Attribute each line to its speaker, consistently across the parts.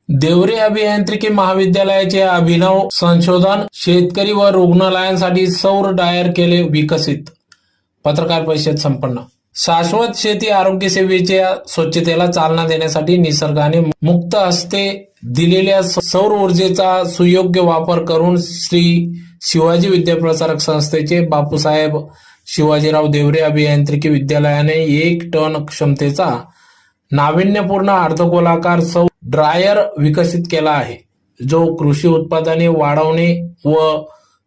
Speaker 1: देवरे अभियांत्रिकी महाविद्यालयाचे अभिनव संशोधन, शेतकरी व रुग्णालयांसाठी सौर ड्रायर केले विकसित. पत्रकार परिषद संपन्न. शाश्वत शेती आरोग्य सेवेच्या स्वच्छतेला चालना देण्यासाठी निसर्गाने मुक्त हस्ते दिलेल्या सौर ऊर्जेचा सुयोग्य वापर करून श्री शिवाजी विद्याप्रसारक संस्थेचे बापूसाहेब शिवाजीराव देवरे अभियांत्रिकी विद्यालयाने 1 टन क्षमतेचा नाविन्यपूर्ण अर्धगोलाकार सौर ड्रायर विकसित केला आहे, जो कृषी उत्पादने वाढवणे व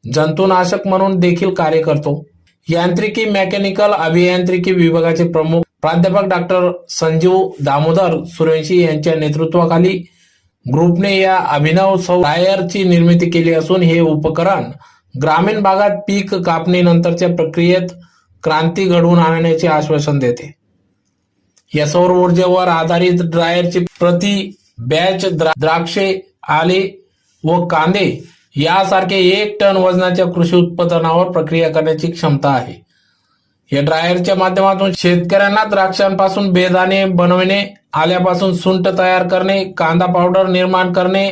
Speaker 1: जंतुनाशक म्हणून देखील कार्य करतो. यांत्रिकी मेकॅनिकल अभियांत्रिकी विभागाचे प्रमुख प्राध्यापक डॉक्टर संजीव दामोदर सूर्यवंशी यांच्या नेतृत्वाखाली ग्रुपने या अभिनव सौर ड्रायरची निर्मिती केली असून हे उपकरण ग्रामीण भागात पीक कापणीनंतरच्या प्रक्रियेत क्रांती घडवून आणण्याचे आश्वासन देते. या सौर ऊर्जेवर आधारित ड्रायरची प्रति बॅच द्राक्षे, आले व कांदे यासारखे 1 टन वजनाच्या कृषी उत्पादनावर प्रक्रिया करण्याची क्षमता आहे. या ड्रायरच्या माध्यमातून शेतकऱ्यांना द्राक्षांपासून बेदाणे बनवणे, आल्यापासून सुंठ तयार करणे, कांदा पावडर निर्माण करणे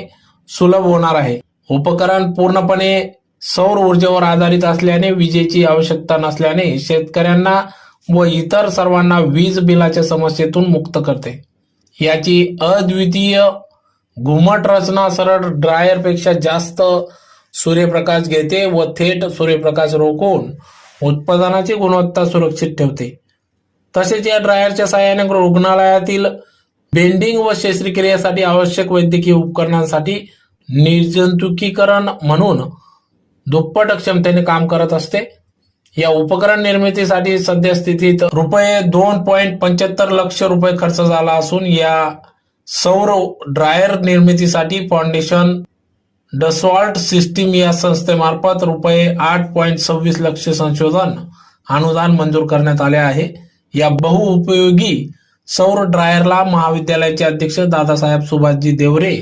Speaker 1: सुलभ होणार आहे. उपकरण पूर्णपणे सौर ऊर्जेवर आधारित असल्याने विजेची आवश्यकता नसल्याने शेतकऱ्यांना व इतर सर्वांना वीज बिलाच्या समस्येतून मुक्त करते. याची अद्वितीय घुमट रचना सरळ ड्रायरपेक्षा जास्त सूर्यप्रकाश घेते व थेट सूर्यप्रकाश रोखून उत्पादनाची गुणवत्ता सुरक्षित ठेवते. तसेच या ड्रायरच्या साहाय्याने रुग्णालयातील बेंडिंग व शस्त्रक्रियेसाठी आवश्यक वैद्यकीय उपकरणांसाठी निर्जंतुकीकरण म्हणून दुप्पट क्षमतेने काम करत असते. या उपकरण निर्मितीसाठी सध्या स्थितीत रुपये 2.75 लक्ष रुपये खर्च झाला असून या सौर ड्रायर निर्मितीसाठी फाउंडेशन डसॉल्ट सिस्टीम या संस्थेमार्फत रुपये 8.26 लक्ष संशोधन अनुदान मंजूर करण्यात आले आहे. या बहुउपयोगी सौर ड्रायरला महाविद्यालयाचे अध्यक्ष दादासाहेब सुभाषजी देवरे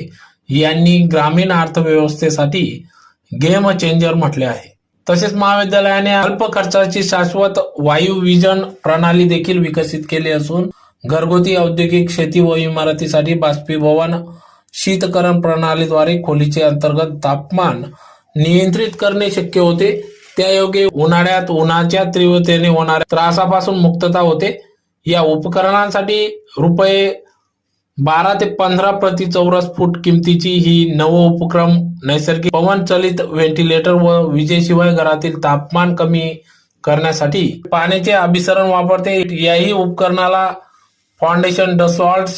Speaker 1: यांनी ग्रामीण अर्थव्यवस्थेसाठी गेम चेंजर म्हटले आहे. तसेच महाविद्यालयाने अल्प खर्चाची शाश्वत वायू विजन प्रणाली देखील विकसित केली असून घरगुती, औद्योगिक, शेती व इमारतीसाठी बाष्पीभवन शीतकरण प्रणालीद्वारे खोलीचे अंतर्गत तापमान नियंत्रित करणे शक्य होते. त्यायोगे उन्हाळ्यात उन्हाच्या तीव्रतेने होणाऱ्या त्रासापासून मुक्तता होते. या उपकरणांसाठी रुपये 12 ते 15 प्रति चौरस फूट किमतीची ही नव उपक्रम नैसर्गिक पवन चलित व्हेंटिलेटर व विजेशिवाय घरातील तापमान कमी करण्यासाठी पाण्याचे अभिसरण वापरते. याही उपकरणाला फाउंडेशन डसॉल्ट